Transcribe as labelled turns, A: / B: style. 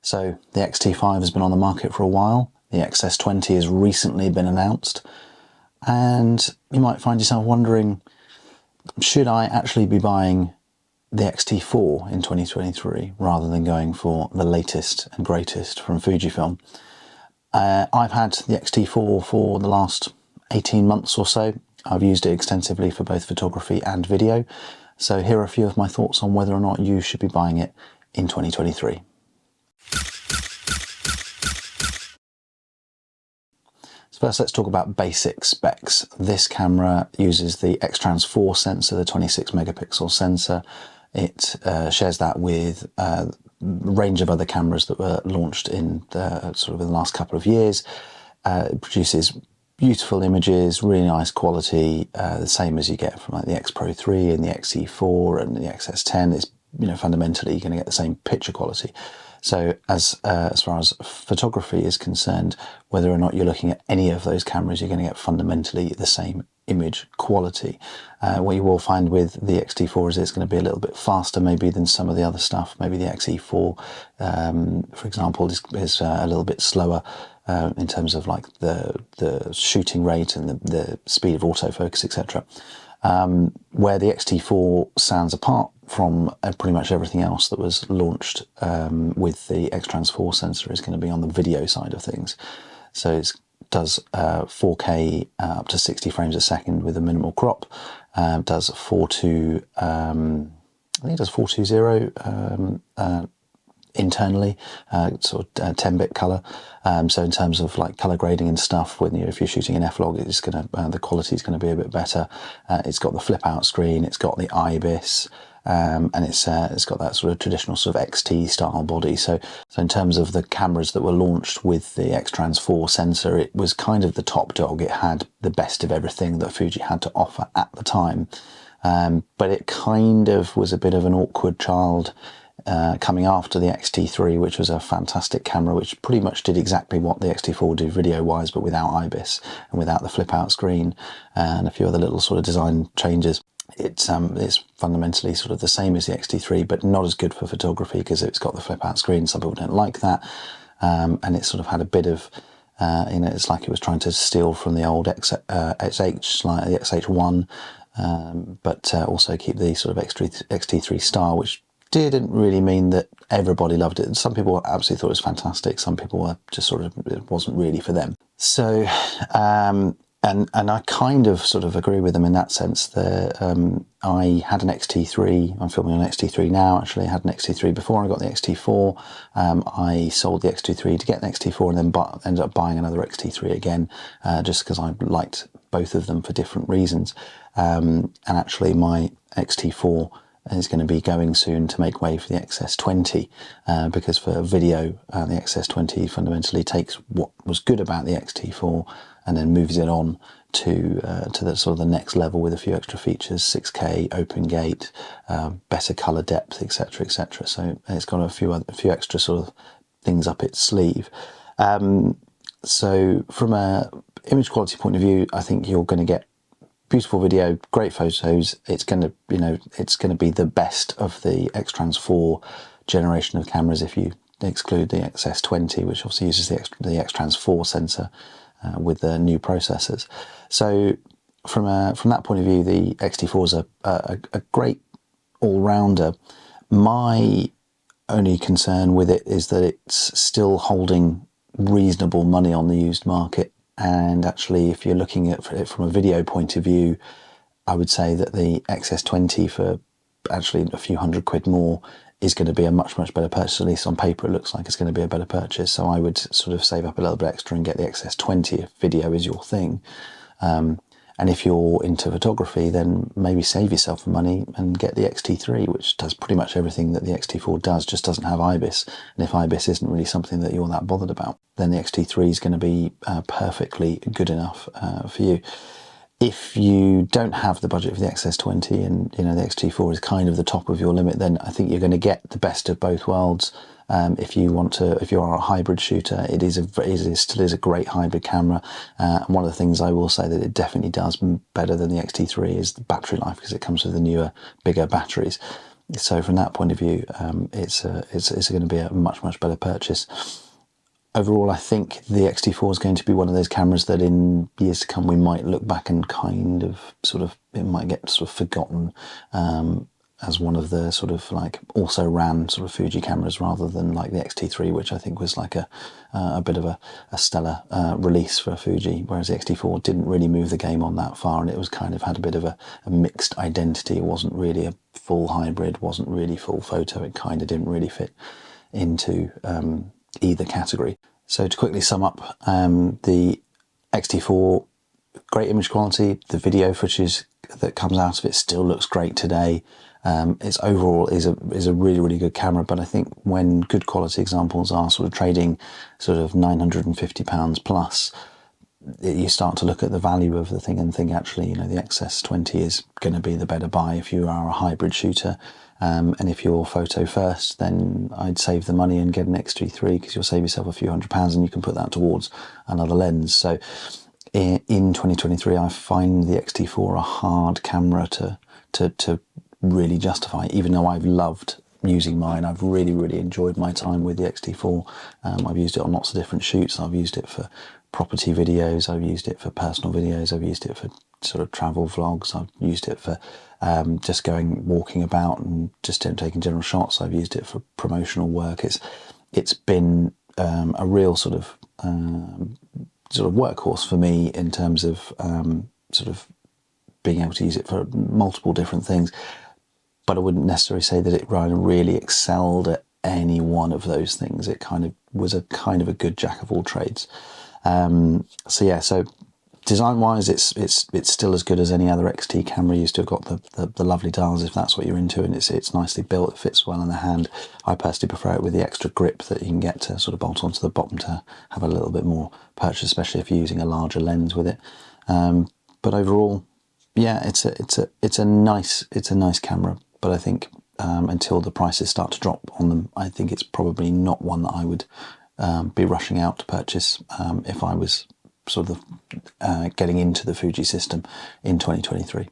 A: So the X-T5 has been on the market for a while. The X-S20 has recently been announced. And you might find yourself wondering, should I actually be buying the X-T4 in 2023 rather than going for the latest and greatest from Fujifilm? I've had the X-T4 for the last 18 months or so. I've used it extensively for both photography and video. So here are a few of my thoughts on whether or not you should be buying it in 2023. First, let's talk about basic specs. This camera uses the X-Trans4 sensor, the 26 megapixel sensor. It shares that with a range of other cameras that were launched in the last couple of years. It produces beautiful images, really nice quality, the same as you get from like the X Pro 3 and the XE4 and the XS10. It's, fundamentally you're going to get the same picture quality. So as far as photography is concerned, whether or not you're looking at any of those cameras, you're going to get fundamentally the same image quality. What you will find with the X-T4 is it's going to be a little bit faster maybe than some of the other stuff. Maybe the XE4, for example, is a little bit slower in terms of like the shooting rate and the speed of autofocus, etc. Where the X-T4 stands apart from pretty much everything else that was launched with the X-Trans4 sensor is going to be on the video side of things. So it does 4K up to 60 frames a second with a minimal crop. Does 420 internally, 10-bit color. So in terms of like color grading and stuff, if you're shooting an F-log, it's gonna the quality is going to be a bit better. It's got the flip out screen, it's got the IBIS, and it's got that sort of traditional sort of XT style body. So in terms of the cameras that were launched with the X-Trans4 sensor, it was kind of the top dog. It had the best of everything that Fuji had to offer at the time, but it kind of was a bit of an awkward child coming after the X-T3, which was a fantastic camera, which pretty much did exactly what the X-T4 did video-wise, but without IBIS and without the flip-out screen and a few other little sort of design changes. It's fundamentally sort of the same as the X-T3, but not as good for photography because it's got the flip-out screen. Some people don't like that, and it sort of had a bit of, it's like it was trying to steal from the old XH, like the XH1, but also keep the sort of X-T3 style, which didn't really mean that everybody loved it. Some people absolutely thought it was fantastic. Some people were just sort of, it wasn't really for them. So, and I kind of sort of agree with them in that sense. I had an X-T3, I'm filming on X-T3 now actually. I had an X-T3 before I got the X-T4. I sold the X-T3 to get an X-T4 and then ended up buying another X-T3 again, just because I liked both of them for different reasons. And actually my X-T4 is going to be going soon to make way for the X-S20, because for video, the X-S20 fundamentally takes what was good about the X-T4 and then moves it on to the sort of the next level with a few extra features, 6K, open gate, better color depth, etc., etc. So it's got a few extra sort of things up its sleeve. So from a image quality point of view, I think you're going to get beautiful video, great photos. It's going to, it's going to be the best of the X-Trans4 generation of cameras if you exclude the X-S20, which obviously uses the X-Trans4 sensor with the new processors. So from that point of view, the X-T4 is a great all-rounder. My only concern with it is that it's still holding reasonable money on the used market. And actually, if you're looking at it from a video point of view, I would say that the X-S20 for actually a few £100 more is going to be a much, much better purchase. At least on paper, it looks like it's going to be a better purchase. So I would sort of save up a little bit extra and get the X-S20 if video is your thing. And if you're into photography, then maybe save yourself some money and get the X-T3, which does pretty much everything that the X-T4 does, just doesn't have IBIS. And if IBIS isn't really something that you're that bothered about, then the X-T3 is going to be perfectly good enough for you. If you don't have the budget for the X-S20 and the X-T4 is kind of the top of your limit, then I think you're going to get the best of both worlds. If you are a hybrid shooter, it still is a great hybrid camera. And one of the things I will say that it definitely does better than the X-T3 is the battery life, because it comes with the newer, bigger batteries. So from that point of view, it's going to be a much better purchase. Overall, I think the X-T4 is going to be one of those cameras that in years to come we might look back and kind of it might get sort of forgotten as one of the sort of like also ran sort of Fuji cameras, rather than like the X-T3, which I think was like a bit of a stellar release for Fuji, whereas the X-T4 didn't really move the game on that far, and it was kind of had a bit of a mixed identity. It wasn't really a full hybrid, wasn't really full photo. It kind of didn't really fit into either category. So to quickly sum up, the X-T4, great image quality. The video footage that comes out of it still looks great today. It's overall is a really good camera, but I think when good quality examples are sort of trading sort of £950 plus, you start to look at the value of the thing and think, actually, you know, the X-S20 is going to be the better buy if you are a hybrid shooter. And if you're photo first, then I'd save the money and get an X-T3, because you'll save yourself a few £100 and you can put that towards another lens. So in 2023, I find the X-T4 a hard camera to really justify, even though I've loved using mine. I've really enjoyed my time with the X-T4. I've used it on lots of different shoots. I've used it for property videos, I've used it for personal videos, I've used it for sort of travel vlogs, I've used it for just walking about and just taking general shots. I've used it for promotional work. It's been a real sort of workhorse for me in terms of sort of being able to use it for multiple different things. But I wouldn't necessarily say that it really excelled at any one of those things. It kind of was a good jack of all trades. So yeah, so design-wise, it's still as good as any other XT camera. You've still got the lovely dials if that's what you're into, and it's nicely built. It fits well in the hand. I personally prefer it with the extra grip that you can get to sort of bolt onto the bottom to have a little bit more purchase, especially if you're using a larger lens with it. But overall, yeah, it's a nice camera. But I think until the prices start to drop on them, I think it's probably not one that I would be rushing out to purchase if I was sort of getting into the Fuji system in 2023.